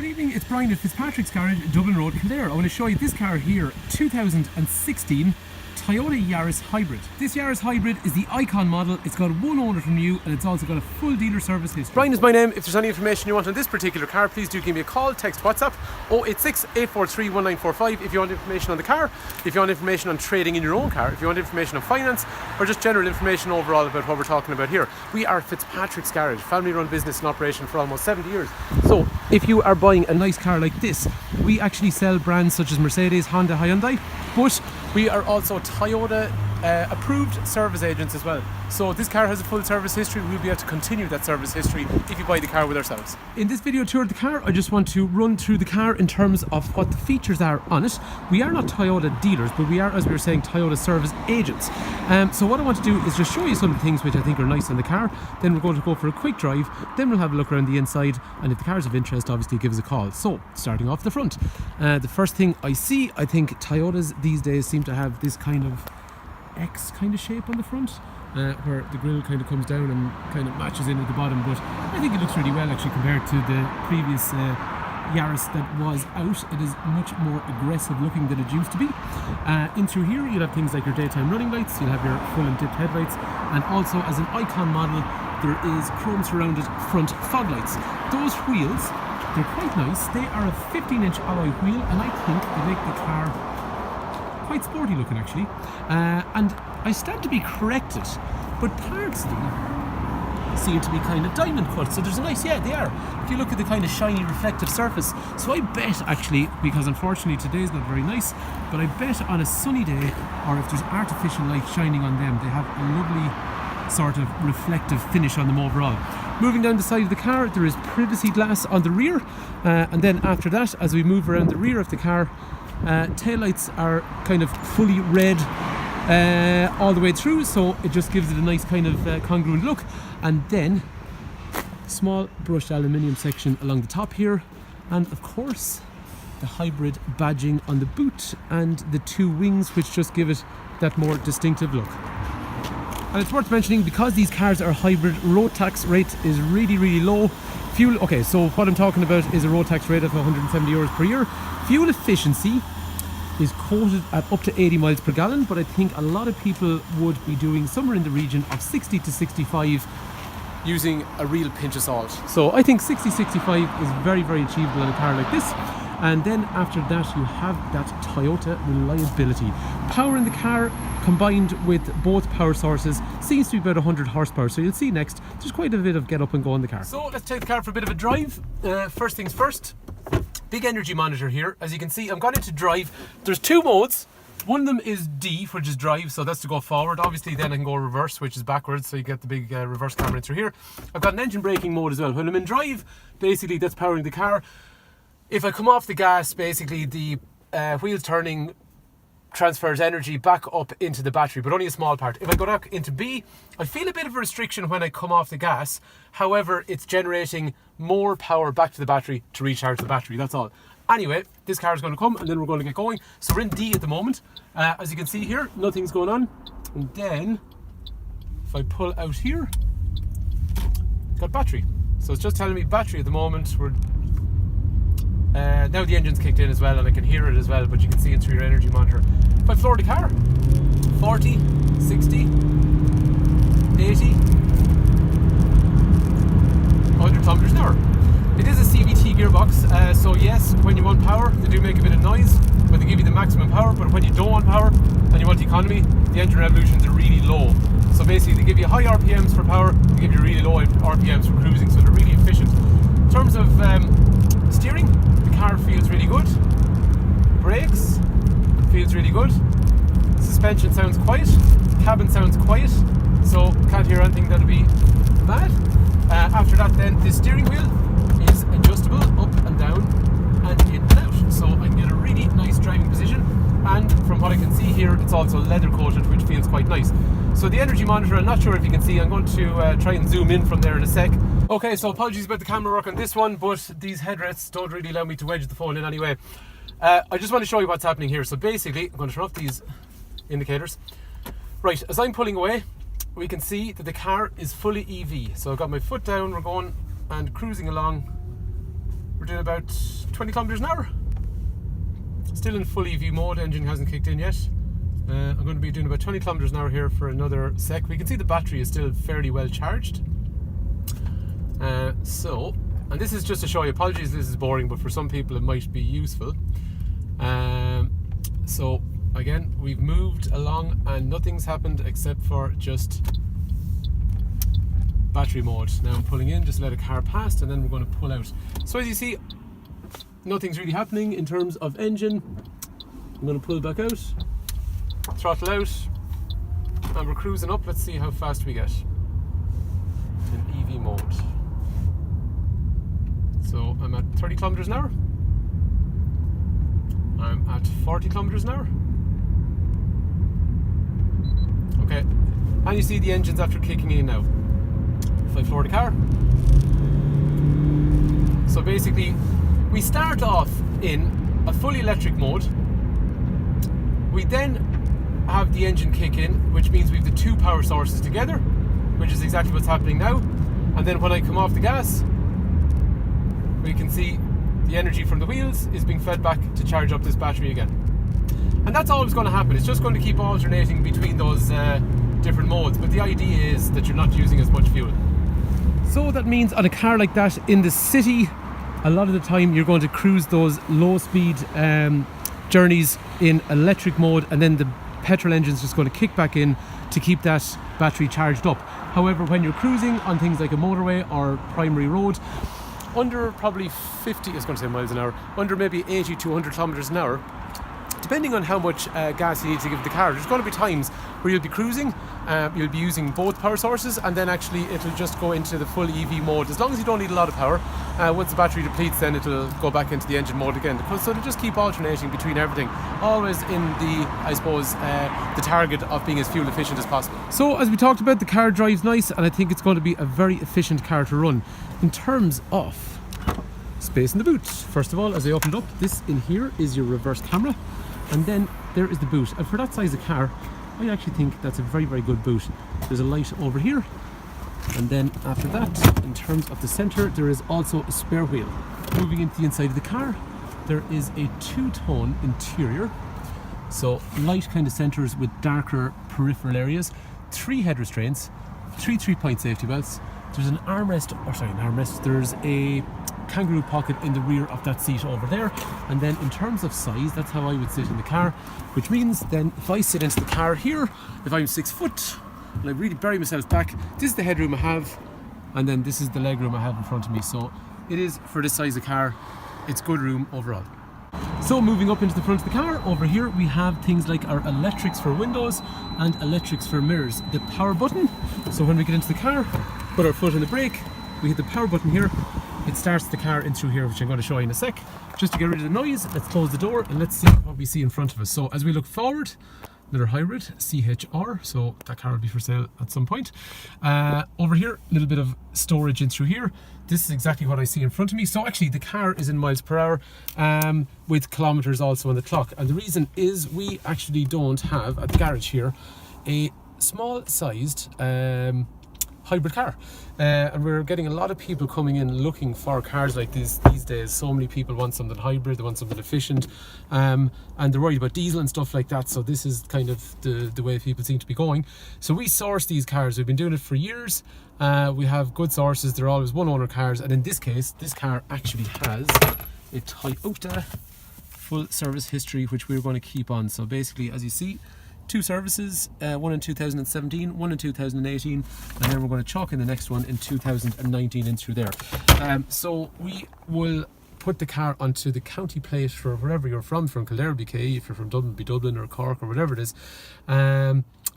Good evening, it's Brian at Fitzpatrick's Garage, Dublin Road, Kildare. I want to show you this car here, 2016 Toyota Yaris Hybrid. This Yaris Hybrid is the Icon model. It's got one owner from new and it's also got a full dealer service history. Brian is my name. If there's any information you want on this particular car, please do give me a call, text, WhatsApp 086 843 1945 if you want information on the car, if you want information on trading in your own car, if you want information on finance, or just general information overall about what we're talking about here. We are Fitzpatrick's Garage, family run business in operation for almost 70 years. So if you are buying a nice car like this, we actually sell brands such as Mercedes, Honda, Hyundai, but we are also Toyota approved service agents as well. So this car has a full service history. We'll be able to continue that service history if you buy the car with ourselves. In this video tour of the car, I just want to run through the car in terms of what the features are on it. We are not Toyota dealers, but we are, as we were saying, Toyota service agents. So what I want to do is just show you some of the things which I think are nice on the car. Then we're going to go for a quick drive. Then we'll have a look around the inside. And if the car's of interest, obviously give us a call. So starting off the front, the first thing I see, I think Toyotas these days seem to have this kind of X kind of shape on the front, where the grille kind of comes down and kind of matches in at the bottom, but I think it looks really well actually compared to the previous Yaris that was out. It is much more aggressive looking than it used to be. In through here you'll have things like your daytime running lights, you'll have your full and dipped headlights, and also as an Icon model there is chrome surrounded front fog lights. Those wheels, they're quite nice. They are a 15-inch alloy wheel and I think they make the car quite sporty looking actually, and I stand to be corrected, but parts of them seem to be kind of diamond cut, so there's a nice, yeah, they are, if you look at the kind of shiny reflective surface. So I bet actually, because unfortunately today's not very nice, but I bet on a sunny day, or if there's artificial light shining on them, they have a lovely sort of reflective finish on them overall. Moving down the side of the car, there is privacy glass on the rear, and then after that, as we move around the rear of the car, taillights are kind of fully red all the way through, so it just gives it a nice kind of congruent look. And then small brushed aluminium section along the top here, and of course the hybrid badging on the boot and the two wings, which just give it that more distinctive look. And it's worth mentioning, because these cars are hybrid, road tax rate is really low. Fuel, okay, so what I'm talking about is a road tax rate of 170 euros per year. Fuel efficiency is quoted at up to 80 miles per gallon, but I think a lot of people would be doing somewhere in the region of 60 to 65 using a real pinch of salt. So I think 60-65 is very achievable on a car like this. And then after that you have that Toyota reliability. Power in the car combined with both power sources seems to be about 100 horsepower. So you'll see next, there's quite a bit of get up and go in the car. So let's take the car for a bit of a drive. First things first, big energy monitor here. As you can see, I'm going into drive. There's two modes. One of them is D, which is drive, so that's to go forward. Obviously then I can go reverse, which is backwards, so you get the big reverse camera in through here. I've got an engine braking mode as well. When I'm in drive, basically that's powering the car. If I come off the gas, basically the wheels turning transfers energy back up into the battery, but only a small part. If I go back into B, I feel a bit of a restriction when I come off the gas. However, it's generating more power back to the battery to recharge the battery, that's all. Anyway, this car is going to come and then we're going to get going. So we're in D at the moment. As you can see here, nothing's going on. And then, if I pull out here, it's got battery. So it's just telling me battery at the moment. We're now the engine's kicked in as well and I can hear it as well, but you can see it through your energy monitor. If I floor the car, 40, 60, 80, 100 kilometers an hour. It is a CVT gearbox, so yes, when you want power, they do make a bit of noise, but they give you the maximum power. But when you don't want power and you want economy, the engine revolutions are really low. So basically they give you high RPMs for power, they give you really low RPMs for cruising, so they're really efficient. In terms of steering, the car feels really good. Brakes, feels really good. Suspension sounds quiet. Cabin sounds quiet, so can't hear anything that'll be bad. After that then, the steering wheel is adjustable up and down and in and out, so I can get a really nice driving position. And from what I can see here, it's also leather coated, which feels quite nice. So the energy monitor, I'm not sure if you can see, I'm going to try and zoom in from there in a sec. Okay, so apologies about the camera work on this one, but these headrests don't really allow me to wedge the phone in anyway. I just want to show you what's happening here. So basically, I'm going to turn off these indicators. Right, as I'm pulling away, we can see that the car is fully EV. So I've got my foot down, we're going and cruising along We're doing about 20 kilometers an hour. Still in full EV mode, engine hasn't kicked in yet. I'm going to be doing about 20 kilometers an hour here for another sec. We can see the battery is still fairly well charged. And this is just to show you, apologies this is boring, but for some people it might be useful. So again, we've moved along and nothing's happened except for just battery mode. Now I'm pulling in just to let a car past, and then we're going to pull out. So as you see, nothing's really happening in terms of engine. I'm going to pull back out, throttle out, and we're cruising up. Let's see how fast we get in EV mode. So I'm at 30 kilometers an hour. I'm at 40 kilometers an hour. Okay, and you see the engine's after kicking in now. If I floor the car. So basically, we start off in a fully electric mode. We then have the engine kick in, which means we have the two power sources together, which is exactly what's happening now. And then when I come off the gas, we can see the energy from the wheels is being fed back to charge up this battery again. And that's always going to happen. It's just going to keep alternating between those different modes, but the idea is that you're not using as much fuel. So that means on a car like that in the city, a lot of the time you're going to cruise those low speed journeys in electric mode, and then the petrol engine's just going to kick back in to keep that battery charged up. However, when you're cruising on things like a motorway or primary road, under probably 50, I was going to say miles an hour, under maybe 80 to 100 kilometers an hour, depending on how much gas you need to give the car, there's going to be times where you'll be cruising, you'll be using both power sources, and then actually it'll just go into the full EV mode. As long as you don't need a lot of power, once the battery depletes, then it'll go back into the engine mode again. So it'll just keep alternating between everything, always in the, I suppose, the target of being as fuel efficient as possible. So as we talked about, the car drives nice, and I think it's going to be a very efficient car to run. In terms of space in the boot, first of all, as I opened up, this in here is your reverse camera, and then there is the boot. And for that size of car, I actually think that's a very, very good boot. There's a light over here, and then after that, in terms of the center, there is also a spare wheel. Moving into the inside of the car, there is a two-tone interior, so light kind of centers with darker peripheral areas, 3 head restraints, 3 3-point safety belts. There's an armrest, there's a kangaroo pocket in the rear of that seat over there. And then in terms of size, that's how I would sit in the car, which means then if I sit into the car here, if I'm 6 foot and I really bury myself back, this is the headroom I have, and then this is the legroom I have in front of me. So it is, for this size of car, it's good room overall. So moving up into the front of the car, over here we have things like our electrics for windows and electrics for mirrors. The power button, so when we get into the car, put our foot on the brake, we hit the power button here, it starts the car in through here, which I'm going to show you in a sec. Just to get rid of the noise, let's close the door and let's see what we see in front of us. So as we look forward, another hybrid, CHR, so that car will be for sale at some point. Over here, a little bit of storage in through here. This is exactly what I see in front of me. So actually the car is in miles per hour with kilometers also on the clock. And the reason is we actually don't have, at the garage here, a small sized hybrid car, and we're getting a lot of people coming in looking for cars like these days. So many people want something hybrid, they want something efficient, and they're worried about diesel and stuff like that. So this is kind of the way people seem to be going. So we source these cars, we've been doing it for years. We have good sources, they're always one owner cars, and in this case this car actually has a Toyota full service history, which we're going to keep on. So basically, as you see, 2 services, one in 2017, one in 2018, and then we're going to chalk in the next one in 2019 in through there. So we will put the car onto the county plate for wherever you're from Kildare, BK, if you're from Dublin, be Dublin or Cork or whatever it is.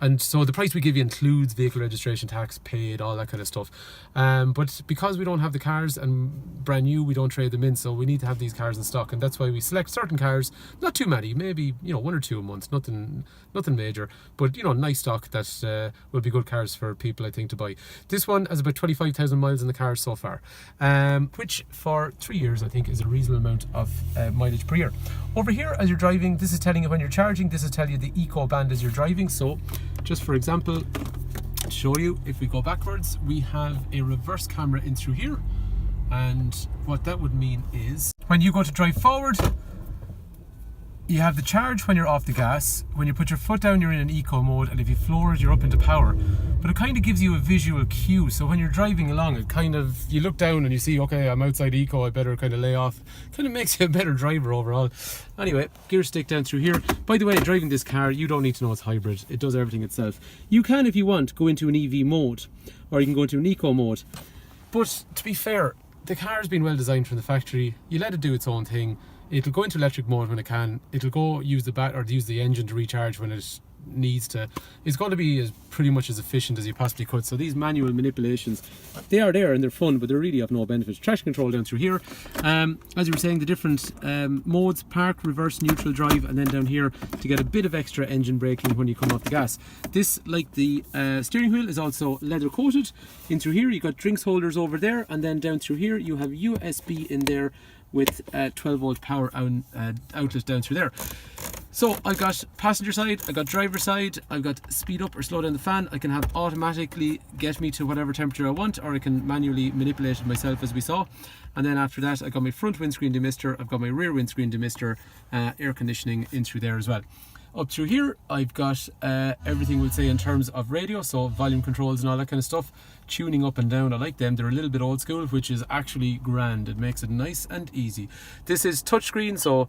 And so the price we give you includes vehicle registration tax paid, all that kind of stuff. But because we don't have the cars and brand new, we don't trade them in, so we need to have these cars in stock, and that's why we select certain cars, not too many, maybe 1 or 2 a month, nothing major, but nice stock that will be good cars for people, I think, to buy. This one has about 25,000 miles in the car so far, which for 3 years I think is a reasonable amount of mileage per year. Over here, as you're driving, this is telling you when you're charging, this is telling you the eco band as you're driving. So just for example, to show you, if we go backwards, we have a reverse camera in through here, And what that would mean is when you go to drive forward, you have the charge when you're off the gas. When you put your foot down, you're in an eco mode, and if you floor it, you're up into power. But it kind of gives you a visual cue. So when you're driving along, it kind of, you look down and you see, okay, I'm outside eco, I better kind of lay off. Kind of makes you a better driver overall. Anyway, gear stick down through here. By the way, driving this car, you don't need to know it's hybrid. It does everything itself. You can, if you want, go into an EV mode, or you can go into an eco mode. But to be fair, the car's been well designed from the factory. You let it do its own thing. It'll go into electric mode when it can. It'll go use the engine to recharge when it needs to. It's going to be pretty much as efficient as you possibly could. So these manual manipulations, they are there and they're fun, but they're really of no benefit. Traction control down through here. As you were saying, the different modes: park, reverse, neutral, drive, and then down here to get a bit of extra engine braking when you come off the gas. This, like the steering wheel, is also leather coated. In through here, you got drinks holders over there, and then down through here you have USB in there with 12 volt power outlet down through there. So I've got passenger side, I've got driver side, I've got speed up or slow down the fan. I can have automatically get me to whatever temperature I want, or I can manually manipulate it myself, as we saw. And then after that, I've got my front windscreen demister, I've got my rear windscreen demister, air conditioning in through there as well. Up through here, I've got everything, we'll say, in terms of radio, so volume controls and all that kind of stuff. Tuning up and down, I like them. They're a little bit old school, which is actually grand. It makes it nice and easy. This is touchscreen, so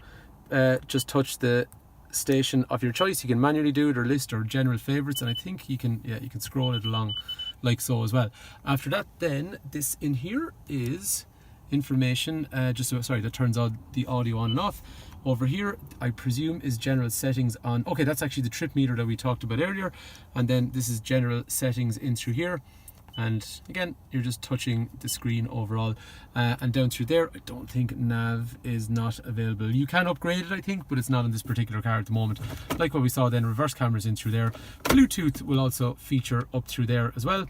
just touch the station of your choice. You can manually do it, or list, or general favorites, and I think you can, yeah, you can scroll it along like so as well. After that, then this in here is information. That turns on the audio on and off. Over here, I presume, is general settings on. Okay, that's actually the trip meter that we talked about earlier. And then this is general settings in through here. And again, you're just touching the screen overall. And down through there, I don't think nav is not available. You can upgrade it, I think, but it's not on this particular car at the moment. Like what we saw then, reverse cameras in through there. Bluetooth will also feature up through there as well.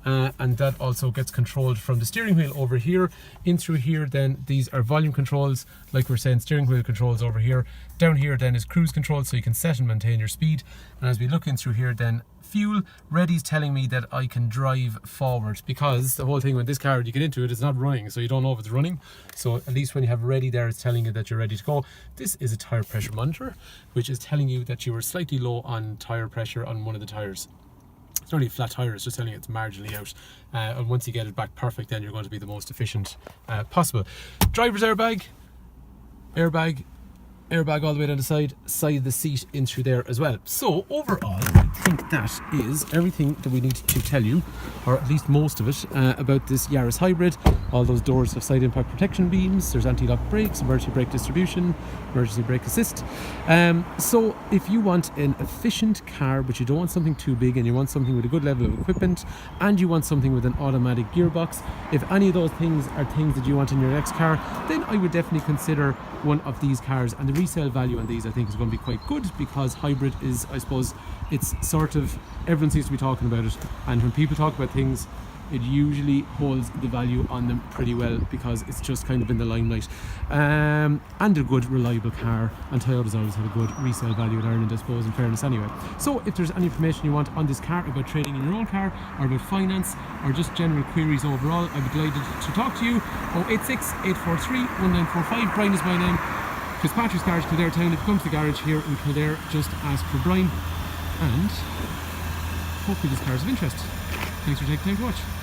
And that also gets controlled from the steering wheel over here. In through here then, these are volume controls, like we're saying, steering wheel controls over here. Down here then is cruise control, so you can set and maintain your speed. And as we look in through here then, fuel, ready's telling me that I can drive forward, because the whole thing with this car, when you get into it, it's not running, so you don't know if it's running. So at least when you have ready there, it's telling you that you're ready to go. This is a tire pressure monitor, which is telling you that you were slightly low on tire pressure on one of the tires. It's not really a flat tire, it's just telling you it's marginally out. And once you get it back perfect, then you're going to be the most efficient possible. Driver's airbag all the way down the side of the seat in through there as well. So overall, I think that is everything that we need to tell you, or at least most of it, about this Yaris Hybrid. All those doors have side impact protection beams, there's anti-lock brakes, emergency brake distribution, emergency brake assist. So if you want an efficient car, but you don't want something too big, and you want something with a good level of equipment, and you want something with an automatic gearbox, if any of those things are things that you want in your next car, then I would definitely consider one of these cars. And the resale value on these, I think, is going to be quite good, because hybrid is, I suppose, it's sort of, everyone seems to be talking about it, and when people talk about things, it usually holds the value on them pretty well, because it's just kind of in the limelight. And a good, reliable car, and Toyota's always had a good resale value in Ireland, I suppose, in fairness anyway. So if there's any information you want on this car, about trading in your own car, or about finance, or just general queries overall, I'd be delighted to talk to you. 086 843 1945. Brian is my name. Fitzpatrick's Garage, Kildare Town. If you come to the garage here in Kildare, just ask for Brian, and hopefully this car is of interest. Thanks for taking time to watch.